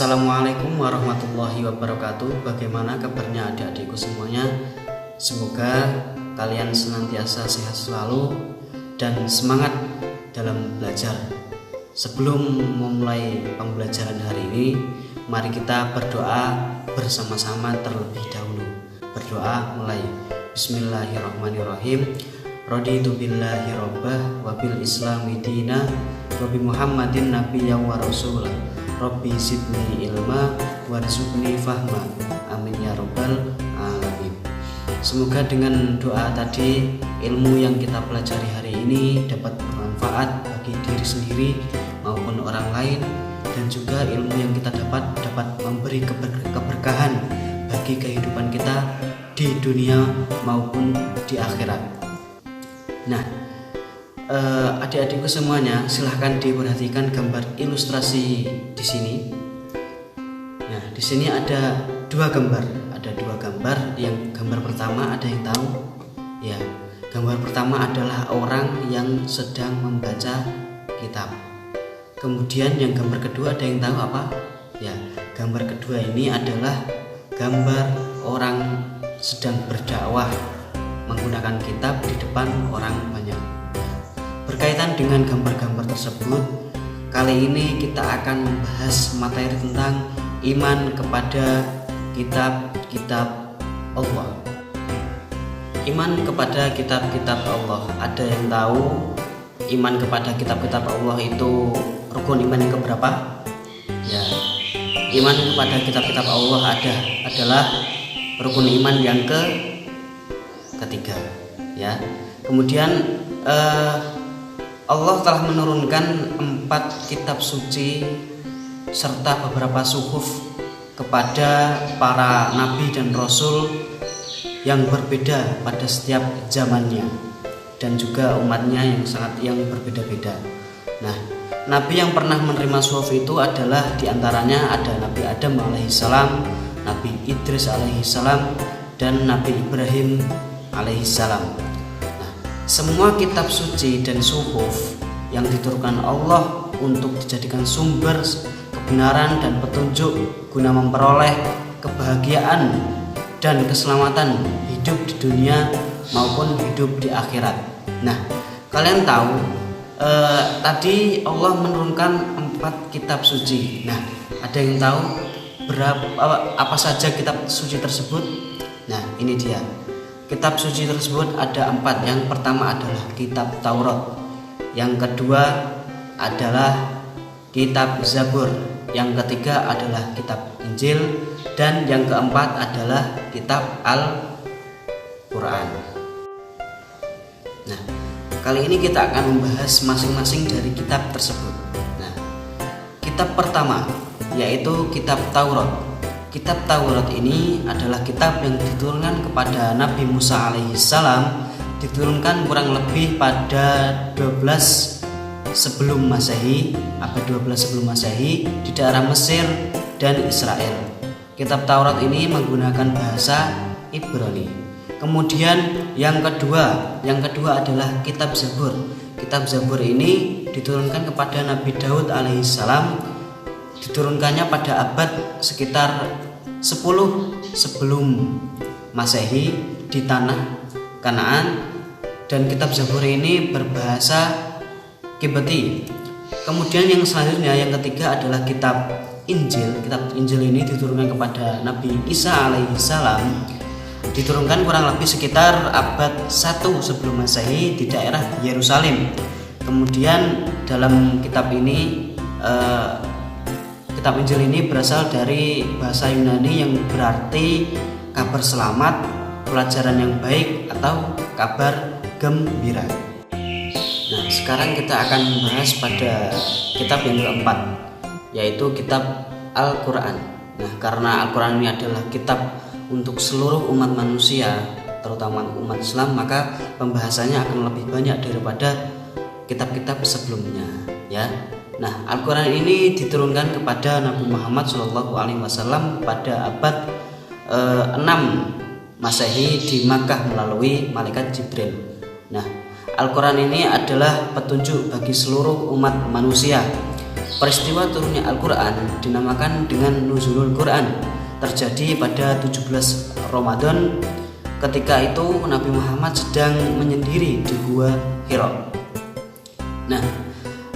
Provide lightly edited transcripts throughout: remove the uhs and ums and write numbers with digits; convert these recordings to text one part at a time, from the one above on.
Assalamualaikum warahmatullahi wabarakatuh. Bagaimana kabarnya adik-adikku semuanya? Semoga kalian senantiasa sehat selalu dan semangat dalam belajar. Sebelum memulai pembelajaran hari ini, mari kita berdoa bersama-sama terlebih dahulu. Berdoa mulai. Bismillahirrahmanirrahim. Raditu billahi rabbah wa bil islami dina wa bi Muhammadin nabiyyan wa rasulah. Rabbi zidni ilma warzuqni fahma. Amin ya rabbal alamin. Semoga dengan doa tadi ilmu yang kita pelajari hari ini dapat bermanfaat bagi diri sendiri maupun orang lain, dan juga ilmu yang kita dapat memberi keberkahan bagi kehidupan kita di dunia maupun di akhirat. Nah, adik-adikku semuanya, silahkan diperhatikan gambar ilustrasi di sini. Nah, di sini ada dua gambar. Yang gambar pertama ada yang tahu? Ya, gambar pertama adalah orang yang sedang membaca kitab. Kemudian yang gambar kedua ada yang tahu apa? Ya, gambar kedua ini adalah gambar orang sedang berdakwah menggunakan kitab di depan orang banyak. Berkaitan dengan gambar-gambar tersebut, kali ini kita akan membahas materi tentang iman kepada kitab-kitab Allah. Iman kepada kitab-kitab Allah. Ada yang tahu iman kepada kitab-kitab Allah itu rukun iman yang keberapa? Ya, iman kepada kitab-kitab Allah adalah rukun iman yang ketiga. Ya, kemudian Allah telah menurunkan 4 kitab suci serta beberapa suhuf kepada para nabi dan rasul yang berbeda pada setiap zamannya, dan juga umatnya yang berbeda-beda. Nah, nabi yang pernah menerima suhuf itu adalah diantaranya ada Nabi Adam alaihissalam, Nabi Idris alaihissalam, dan Nabi Ibrahim alaihissalam. Nah, semua kitab suci dan suhuf yang diturunkan Allah untuk dijadikan sumber kebenaran dan petunjuk guna memperoleh kebahagiaan dan keselamatan hidup di dunia maupun hidup di akhirat. Nah, kalian tahu tadi Allah menurunkan 4 kitab suci. Nah, ada yang tahu apa saja kitab suci tersebut? Nah, ini dia. Kitab suci tersebut ada 4. Yang pertama adalah kitab Taurat. Yang kedua adalah kitab Zabur. Yang ketiga adalah kitab Injil, dan yang keempat adalah kitab Al-Quran. Nah, kali ini kita akan membahas masing-masing dari kitab tersebut. Nah, kitab pertama yaitu kitab Taurat. Kitab Taurat ini adalah kitab yang diturunkan kepada Nabi Musa alaihissalam, diturunkan kurang lebih pada 12 sebelum Masehi, abad 12 sebelum Masehi, di daerah Mesir dan Israel. Kitab Taurat ini menggunakan bahasa Ibrani. Kemudian yang kedua adalah kitab Zabur. Kitab Zabur ini diturunkan kepada Nabi Daud alaihissalam, diturunkannya pada abad sekitar 10 sebelum Masehi di tanah Kanaan, dan kitab Zabur ini berbahasa Kibati. Kemudian yang selanjutnya, yang ketiga adalah kitab Injil. Kitab Injil ini diturunkan kepada Nabi Isa alaihissalam, diturunkan kurang lebih sekitar abad 1 sebelum Masehi di daerah Yerusalem. Kemudian dalam kitab ini, kitab Injil ini berasal dari bahasa Yunani yang berarti kabar selamat, pelajaran yang baik, atau kabar gembira. Nah, sekarang kita akan membahas pada kitab yang keempat, yaitu kitab Al-Quran. Nah, karena Al-Quran ini adalah kitab untuk seluruh umat manusia, terutama umat Islam, maka pembahasannya akan lebih banyak daripada kitab-kitab sebelumnya, ya. Nah, Al-Quran ini diturunkan kepada Nabi Muhammad SAW pada abad 6 Masehi di Makkah melalui malaikat Jibril. Nah, Al-Quran ini adalah petunjuk bagi seluruh umat manusia. Peristiwa turunnya Al-Quran dinamakan dengan Nuzulul Quran, terjadi pada 17 Ramadan. Ketika itu Nabi Muhammad sedang menyendiri di Gua Hira. Nah,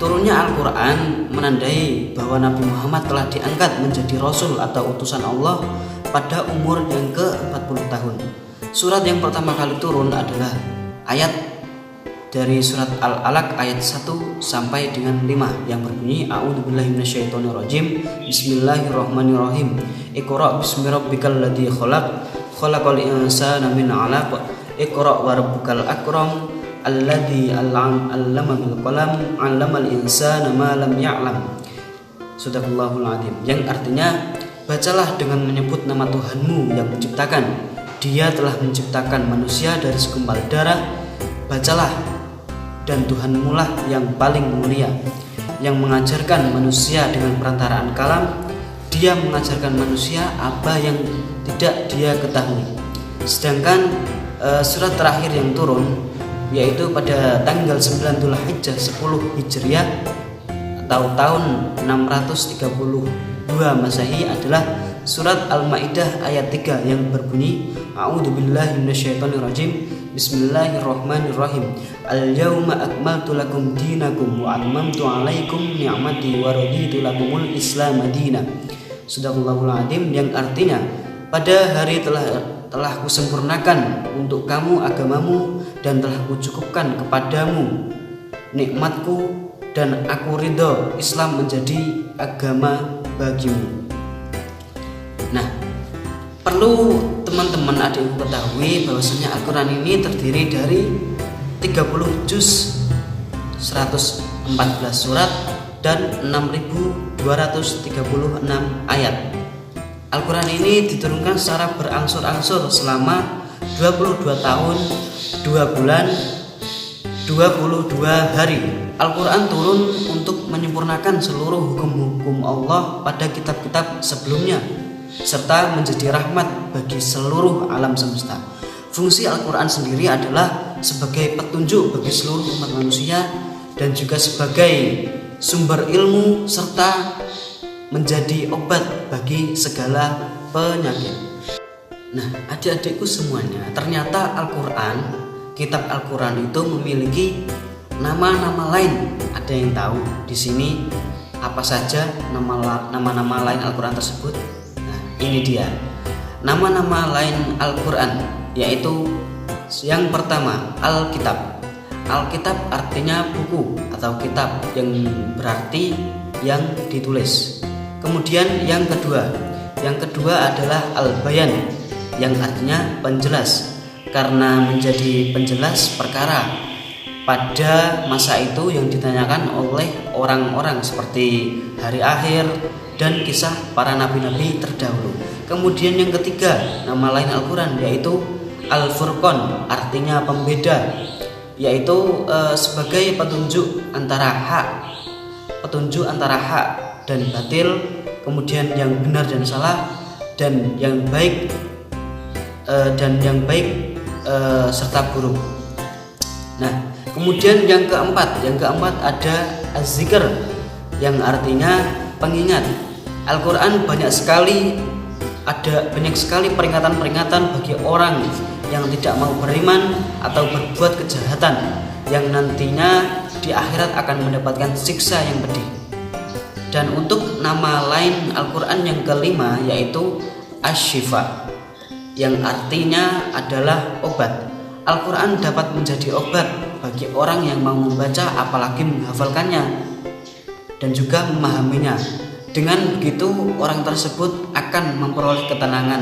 turunnya Al-Quran menandai bahwa Nabi Muhammad telah diangkat menjadi Rasul atau utusan Allah pada umur yang ke-40 tahun. Surat yang pertama kali turun adalah ayat dari surat Al-Alaq ayat 1 sampai dengan 5 yang berbunyi A'udzubillahi minasyaitonirrajim. Bismillahirrahmanirrahim. Iqra' bismi rabbikal ladzi khalaq, khalaqal insana min 'alaq. Iqra' wa rabbukal akram alladzi 'allama bil qalam 'allamal insana ma lam ya'lam. Shadaqallahul adzim. Yang artinya, bacalah dengan menyebut nama Tuhanmu yang menciptakan. Dia telah menciptakan manusia dari segumpal darah. Bacalah, dan Tuhanmu lah yang paling mulia, yang mengajarkan manusia dengan perantaraan kalam. Dia mengajarkan manusia apa yang tidak dia ketahui. Sedangkan surat terakhir yang turun, yaitu pada tanggal 9 Dzulhijjah 10 Hijriah atau tahun 632 Masehi adalah surat Al-Maidah ayat 3 yang berbunyi A'udzubillahi minasyaitonirrajim. Bismillahirrahmanirrahim. Al-yawma akmaltu lakum dinakum wa atmamtu 'alaikum ni'mati wa raditu lakumul Islam madina. Shadaqallahul adzim. Yang artinya, pada hari telah kusempurnakan untuk kamu agamamu dan telah kucukupkan kepadamu nikmatku, dan aku ridho Islam menjadi agama bagimu. Nah, perlu teman-teman adikku ketahui bahwasanya Al-Quran ini terdiri dari 30 juz, 114 surat, dan 6.236 ayat. Al-Quran ini diturunkan secara berangsur-angsur selama 22 tahun, 2 bulan, 22 hari. Al-Quran turun untuk menyempurnakan seluruh hukum-hukum Allah pada kitab-kitab sebelumnya, serta menjadi rahmat bagi seluruh alam semesta. Fungsi Al-Quran sendiri adalah sebagai petunjuk bagi seluruh umat manusia dan juga sebagai sumber ilmu serta menjadi obat bagi segala penyakit. Nah, adik-adikku semuanya, ternyata Al-Quran, kitab Al-Quran itu memiliki nama-nama lain. Ada yang tahu di sini apa saja nama-nama lain Al-Quran tersebut? Ini dia nama-nama lain Al-Quran, yaitu yang pertama Alkitab. Alkitab artinya buku atau kitab, yang berarti yang ditulis. Kemudian yang kedua adalah Al-Bayan, yang artinya penjelas, karena menjadi penjelas perkara pada masa itu yang ditanyakan oleh orang-orang seperti hari akhir dan kisah para nabi-nabi terdahulu. Kemudian yang ketiga, nama lain Al-Quran yaitu Al-Furqan, artinya pembeda, yaitu sebagai petunjuk antara hak dan batil, kemudian yang benar dan salah, dan yang baik serta buruk. Nah, kemudian yang keempat ada Az-Zikr, yang artinya pengingat. Al-Quran banyak sekali peringatan-peringatan bagi orang yang tidak mau beriman atau berbuat kejahatan, yang nantinya di akhirat akan mendapatkan siksa yang pedih. Dan untuk nama lain Al-Quran yang kelima yaitu Asy-Syifa, yang artinya adalah obat. Al-Quran dapat menjadi obat bagi orang yang mau membaca apalagi menghafalkannya dan juga memahaminya. Dengan begitu orang tersebut akan memperoleh ketenangan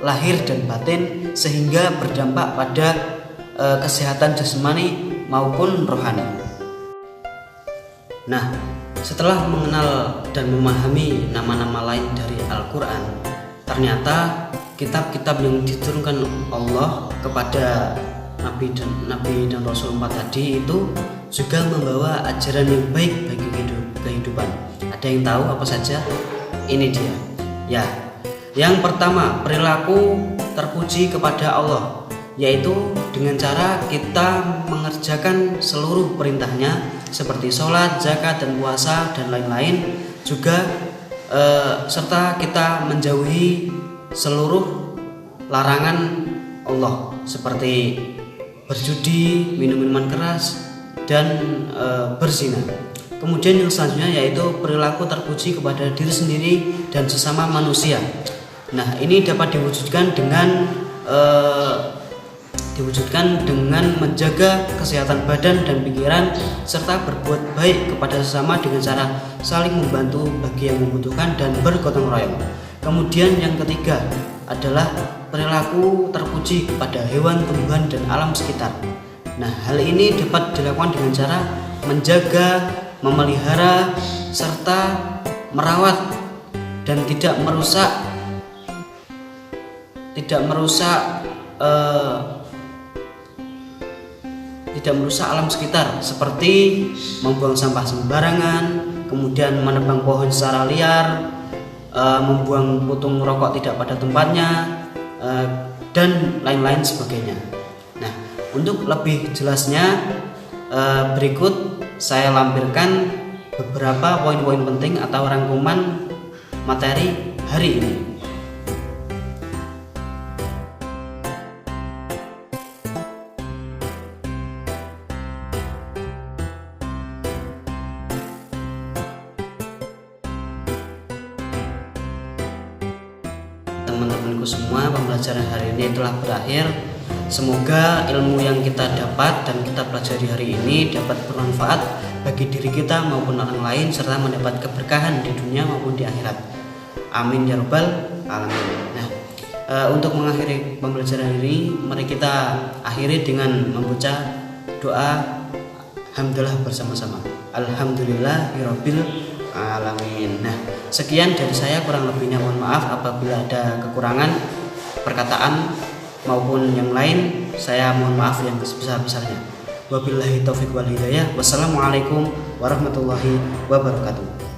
lahir dan batin, sehingga berdampak pada kesehatan jasmani maupun rohani. Nah, setelah mengenal dan memahami nama-nama lain dari Al-Quran, ternyata kitab-kitab yang diturunkan Allah kepada Nabi dan Rasul umat tadi itu juga membawa ajaran yang baik bagi kehidupan. Ada yang tahu apa saja? Ini dia. Ya, yang pertama, perilaku terpuji kepada Allah, yaitu dengan cara kita mengerjakan seluruh perintahnya seperti sholat, zakat, dan puasa dan lain-lain. Juga serta kita menjauhi seluruh larangan Allah seperti berjudi, minum minuman keras, dan berzina. Kemudian yang selanjutnya yaitu perilaku terpuji kepada diri sendiri dan sesama manusia. Nah, ini dapat diwujudkan dengan menjaga kesehatan badan dan pikiran serta berbuat baik kepada sesama dengan cara saling membantu bagi yang membutuhkan dan bergotong royong. Kemudian yang ketiga adalah perilaku terpuji kepada hewan, tumbuhan, dan alam sekitar. Nah, hal ini dapat dilakukan dengan cara menjaga, memelihara, serta merawat dan tidak merusak alam sekitar, seperti membuang sampah sembarangan, kemudian menebang pohon secara liar, membuang putung rokok tidak pada tempatnya, dan lain-lain sebagainya. Nah, untuk lebih jelasnya berikut saya lampirkan beberapa poin-poin penting atau rangkuman materi hari ini. Teman-temanku semua, pembelajaran hari ini telah berakhir. Semoga ilmu yang kita dapat dan kita pelajari hari ini dapat bermanfaat bagi diri kita maupun orang lain, serta mendapat keberkahan di dunia maupun di akhirat. Amin ya rabbal alamin. Nah, untuk mengakhiri pembelajaran ini, mari kita akhiri dengan membaca doa hamdalah bersama-sama. Alhamdulillahirabbil alamin. Nah, sekian dari saya, kurang lebihnya mohon maaf apabila ada kekurangan perkataan maupun yang lain. Saya mohon maaf yang sebesar-besarnya. Wabillahi taufiq wal hidayah. Wassalamualaikum warahmatullahi wabarakatuh.